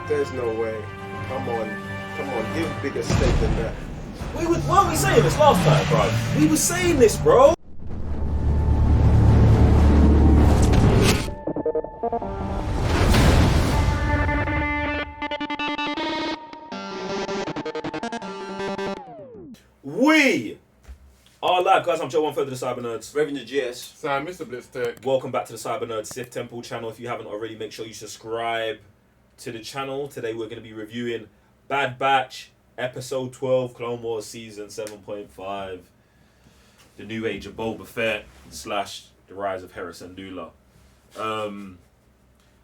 There's no way. Come on, give a bigger stake than that. Why were we saying this last time, bro? We were saying this, bro. We are live, guys. I'm Joe, 1/3 of the Cyber Nerds. Revenue GS. Sam, Mr. Blitztech. Welcome back to the Cyber Nerds Sith Temple channel. If you haven't already, make sure you subscribe to the channel. Today we're going to be reviewing Bad Batch, Episode 12, Clone Wars Season 7.5, The New Age of Boba Fett / The Rise of Hera Syndulla.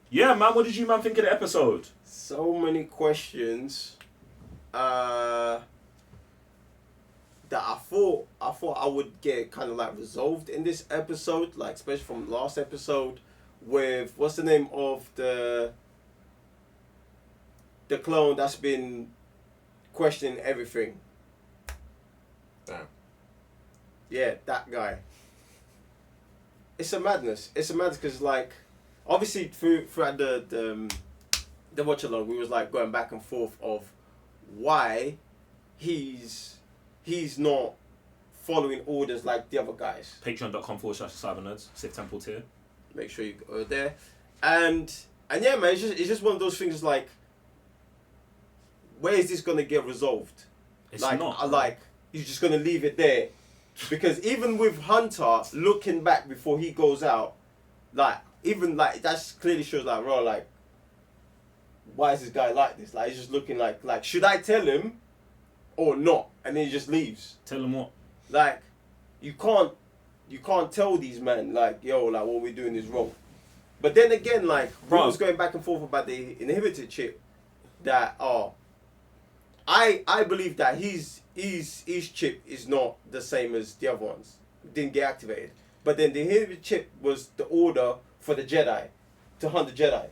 Yeah, man, what did you, think of the episode? So many questions. That I thought I would get kind of like resolved in this episode, like especially from last episode with what's the name of the clone that's been questioning everything. Damn. Yeah, that guy. It's a madness. Because like obviously throughout the watch along we was like going back and forth of why he's not following orders like the other guys. Patreon.com/cybernerds, Sith Temple tier. Make sure you go there. And yeah, man, it's just one of those things like, where is this going to get resolved? It's like, not. You're just going to leave it there. Because even with Hunter looking back before he goes out, that clearly shows like, bro, like, why is this guy like this? Like, he's just looking like, should I tell him or not? And then he just leaves. Tell them what? Like, you can't tell these men, like, yo, like, what we're doing is wrong. But then again, like, we was going back and forth about the inhibited chip, that, I believe that his chip is not the same as the other ones. It didn't get activated. But then the inhibited chip was the order for the Jedi, to hunt the Jedi.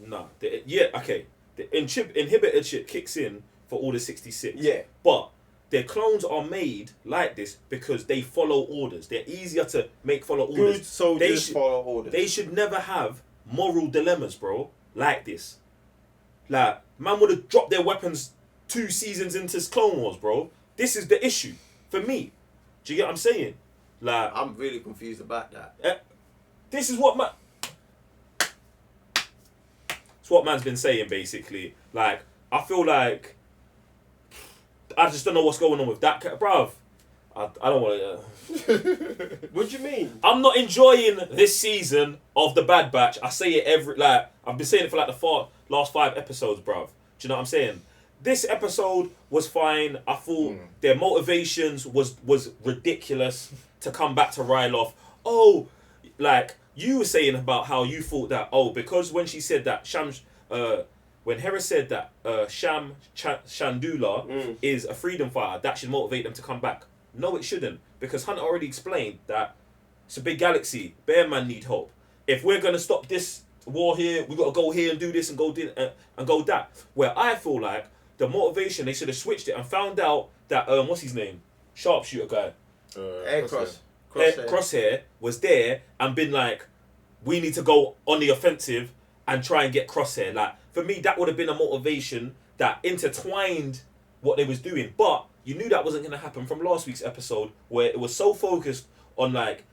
No. Okay. The inhibited chip kicks in for Order 66. Yeah. But their clones are made like this because they follow orders. They're easier to make follow orders. Good soldiers follow orders. They should never have moral dilemmas, bro, like this. Like, man would have dropped their weapons 2 seasons into Clone Wars, bro. This is the issue for me. Do you get what I'm saying? Like, I'm really confused about that. This is what man... It's what man's been saying, basically. Like, I feel like... I just don't know what's going on with that, bruv. I don't want to... What do you mean? I'm not enjoying this season of the Bad Batch. I say it I've been saying it for like the last 5 episodes, bruv. Do you know what I'm saying? This episode was fine. I thought their motivations was ridiculous to come back to Ryloth. Oh, like, you were saying about how you thought that, because when she said that, when Hera said that Syndulla is a freedom fighter, that should motivate them to come back. No, it shouldn't. Because Hunter already explained that it's a big galaxy. Bear Man need help. If we're going to stop this war here, we got to go here and do this and go that. Where I feel like the motivation, they should have switched it and found out that, what's his name? Sharpshooter guy. Crosshair was there and been like, we need to go on the offensive and try and get Crosshair. Like, for me, that would have been a motivation that intertwined what they was doing. But you knew that wasn't going to happen from last week's episode, where it was so focused on like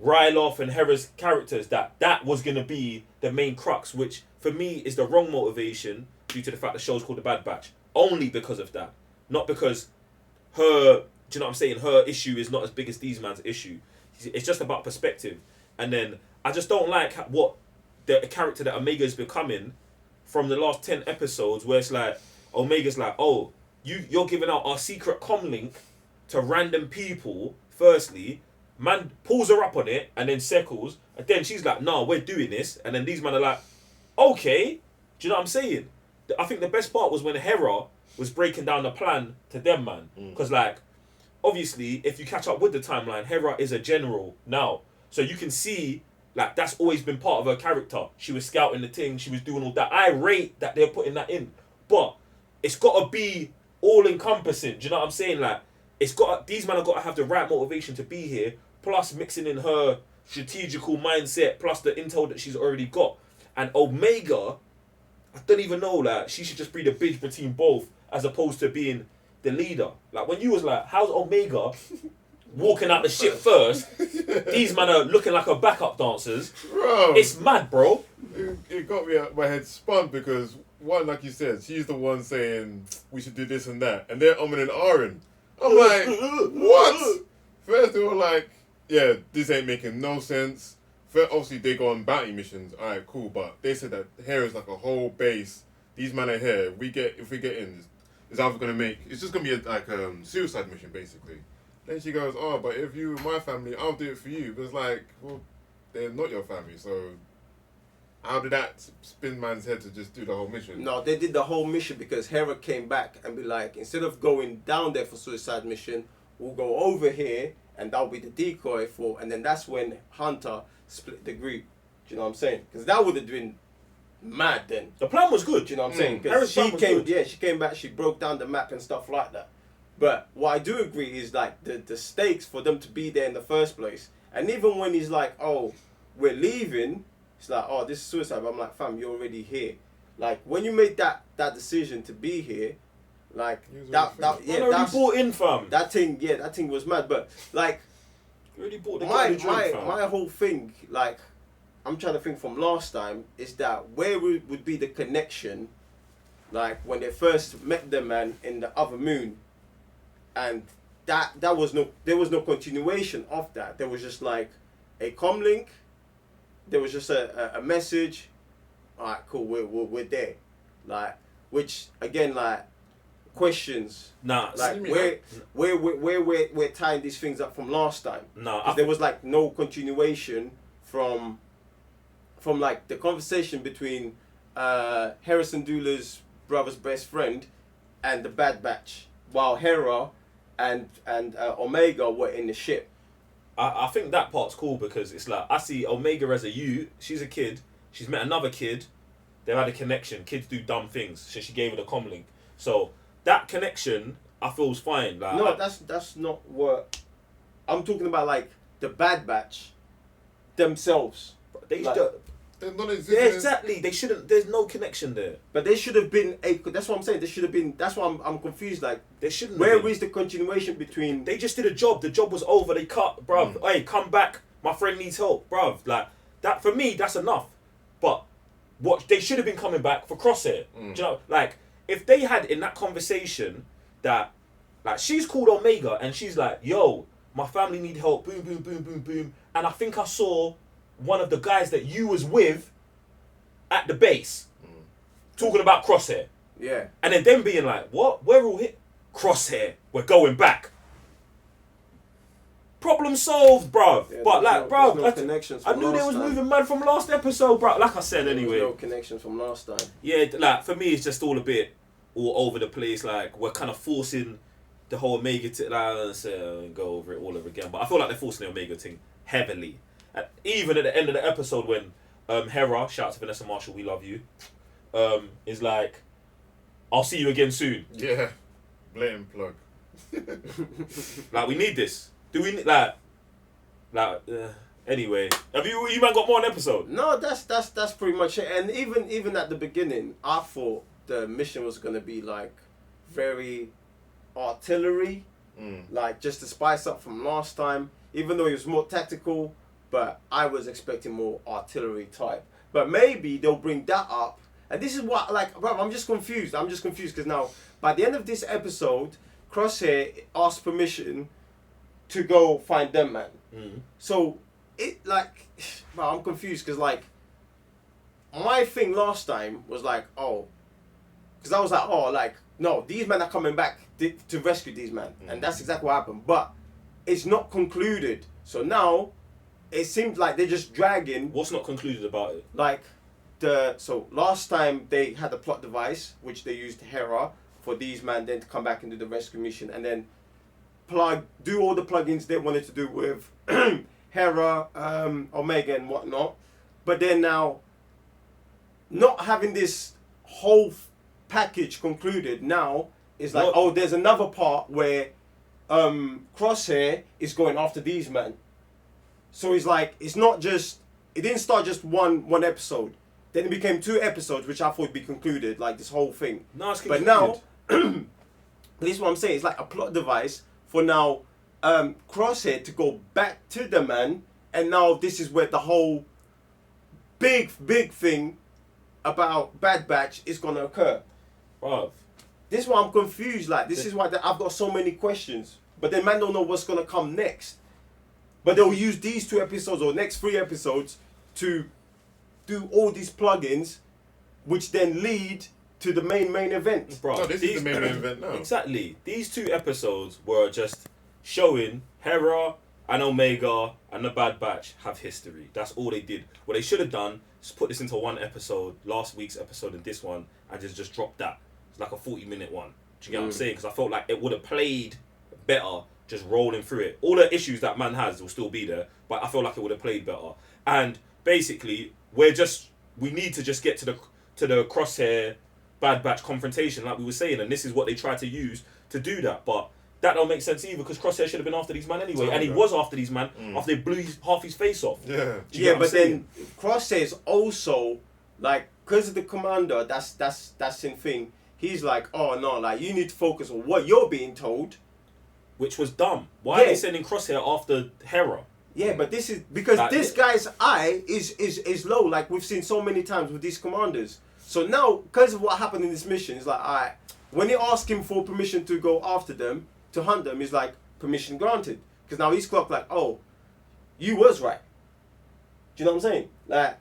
Ryloth and Hera's characters that was going to be the main crux, which for me is the wrong motivation due to the fact the show's called The Bad Batch. Only because of that. Not because her, do you know what I'm saying, her issue is not as big as these man's issue. It's just about perspective. And then I just don't like what the character that Omega is becoming from the last 10 episodes, where it's like, Omega's like, you're giving out our secret comlink to random people, firstly. Man pulls her up on it and then circles. And then she's like, no, we're doing this. And then these men are like, okay. Do you know what I'm saying? I think the best part was when Hera was breaking down the plan to them, man. Because, like, obviously, if you catch up with the timeline, Hera is a general now. So you can see, like, that's always been part of her character. She was scouting the thing. She was doing all that. I rate that they're putting that in. But it's got to be all-encompassing. Do you know what I'm saying? Like, these men have got to have the right motivation to be here, plus mixing in her strategical mindset, plus the intel that she's already got. And Omega, I don't even know. Like, she should just be the bridge between both, as opposed to being the leader. Like, when you was like, how's Omega walking out the ship first? These men are looking like a backup dancers. Bro, It's mad, bro. it got me my head spun because one, like you said, she's the one saying we should do this and that, and they're umming and ahhing. I'm like, what? First they were like, yeah, this ain't making no sense. First, obviously they go on bounty missions. All right, cool, but they said that here is like a whole base. These men are here. If we get in, it's either gonna make. It's just gonna be like a suicide mission basically. Then she goes, oh, but if you were my family, I'll do it for you. But it's like, well, they're not your family, so how did that spin man's head to just do the whole mission? No, they did the whole mission because Hera came back and be like, instead of going down there for suicide mission, we'll go over here and that'll be the decoy for, and then that's when Hunter split the group. Do you know what I'm saying? Because that would have been mad then. The plan was good. Do you know what I'm saying? Hera's Because plan she was came, good. yeah, she came back, she broke down the map and stuff like that. But what I do agree is like the stakes for them to be there in the first place. And even when he's like, oh, we're leaving, it's like, oh, this is suicide. But I'm like, fam, you're already here. Like when you made that decision to be here, like that's bought in, fam. that thing was mad. But like You already bought the my drink, fam. my whole thing, like I'm trying to think from last time, is that where would be the connection, like when they first met the man in the other moon, and there was no continuation of that. There was just like a comlink. There was just a message. All right, cool. We're there, like, which again, like, questions. Nah, Like we're tying these things up from last time. nah. 'Cause there was like no continuation from like the conversation between Harrison Doula's brother's best friend and the Bad Batch, while Hera and Omega were in the ship. I think that part's cool because it's like I see Omega as a youth. She's a kid. She's met another kid. They've had a connection. Kids do dumb things, so she gave her the comlink. So that connection, I feel, is fine. Like, No, that's not what I'm talking about. Like the Bad Batch themselves. they like- They're not yeah, existing. exactly. They shouldn't. There's no connection there. But they should have been that's what I'm saying. They should have been. That's why I'm confused. Like There shouldn't. where have been. is the continuation between? They just did a job. The job was over. They cut, bruv. Hey, come back. My friend needs help, bruv. Like that for me, that's enough. But what they should have been coming back for Crosshair. Do you know? Like if they had in that conversation that, like, she's called Omega and she's like, "Yo, my family need help." Boom, boom, boom, boom, boom. And I think I saw one of the guys that you was with at the base talking about Crosshair. Yeah. And then them being like, what? We're all hit. Crosshair. We're going back. Problem solved, bruv. Yeah, but there's like, no- bruv, there's no connections I from knew they last was time. moving mad from last episode, bruv. Like I said, anyway. No connections from last time. Yeah, like for me, it's just all a bit all over the place. Like we're kind of forcing the whole Omega to go over it all over again. But I feel like they're forcing the Omega thing heavily. Even at the end of the episode when Hera, shout out to Vanessa Marshall, we love you, is like, I'll see you again soon. Yeah, blatant plug. Like we need this. Do we need anyway? Have you man got more on episode? No, that's pretty much it. And even at the beginning, I thought the mission was gonna be like very artillery, like just to spice up from last time. Even though it was more tactical, but I was expecting more artillery type. But maybe they'll bring that up. And this is what, like, bro, I'm just confused because now by the end of this episode, Crosshair asked permission to go find them, man. So it like, bro, I'm confused because like my thing last time was like, oh, because I was like, oh, like no, these men are coming back to rescue these men, and that's exactly what happened. But it's not concluded. So now it seems like they're just dragging. What's not concluded about it? Like so last time they had a plot device which they used Hera for these men then to come back and do the rescue mission and then do all the plugins they wanted to do with Hera, Omega and whatnot. But then now not having this whole package concluded now is like, oh, there's another part where Crosshair is going after these men. So it's like, it's not just, it didn't start just one episode. Then it became 2 episodes, which I thought would be concluded, like this whole thing. No, it's But now, this is what I'm saying. It's like a plot device for now. Crosshair to go back to the man, and now this is where the whole big thing about Bad Batch is gonna occur. Bruv. This is why I'm confused. Like, this is why I've got so many questions. But then man don't know what's gonna come next. But they'll use these 2 episodes or next 3 episodes to do all these plugins, which then lead to the main event. Bro, No, this is the main event now. Exactly. These 2 episodes were just showing Hera and Omega and the Bad Batch have history. That's all they did. What they should have done is put this into 1 episode, last week's episode and this one, and just drop that. It's like a 40-minute one. Do you get what I'm saying? Because I felt like it would have played better just rolling through it. All the issues that man has will still be there, but I feel like it would have played better. And basically, we need to just get to the Crosshair Bad Batch confrontation, like we were saying, and this is what they tried to use to do that. But that don't make sense either, because Crosshair should have been after these man anyway, and he was after these man after they blew half his face off. Yeah. Yeah, but then Crosshair is also like, because of the commander, that's in thing. He's like, oh no, like you need to focus on what you're being told. Which was dumb. Why are they sending Crosshair after Hera? Yeah, but this is because like, this guy's eye is low, like we've seen so many times with these commanders. So now, because of what happened in this mission, it's like, alright, when they ask him for permission to go after them, to hunt them, he's like, permission granted. Because now he's clocked like, oh, you was right. Do you know what I'm saying? Like,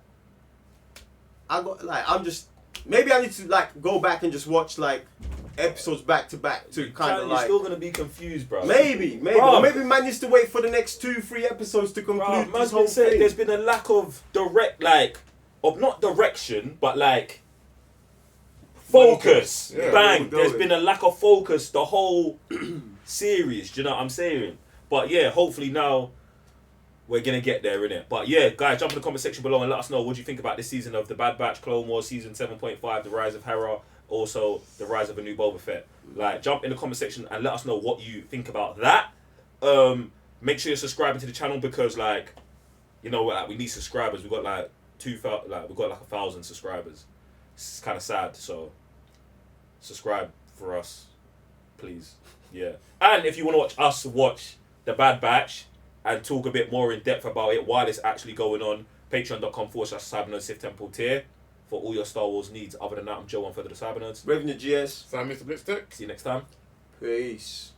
maybe I need to like go back and just watch like episodes back to back to kind of like. You're still gonna be confused, bro. Maybe, Bro. or maybe man needs to wait for the next 2-3 episodes to conclude this whole thing. There's been a lack of not direction, but like focus. Yeah, Bang. we'll There's go been a lack of focus the whole series. Do you know what I'm saying? But yeah, hopefully now we're gonna get there, innit? But yeah, guys, jump in the comment section below and let us know what you think about this season of the Bad Batch, Clone Wars season 7.5, the Rise of Hera, also the Rise of a New Boba Fett. Like, jump in the comment section and let us know what you think about that. Make sure you're subscribing to the channel, because like, you know, like, we need subscribers. We got like 2,000, like we got like 1,000 subscribers. It's kind of sad. So subscribe for us, please. Yeah. And if you want to watch us watch the Bad Batch and talk a bit more in depth about it while it's actually going on, patreon.com/CyberNerd Sith Temple tier for all your Star Wars needs. Other than that, I'm Joe, one further the Cybernerds. Revenue GS. So, Mr. Blitzstick. See you next time. Peace.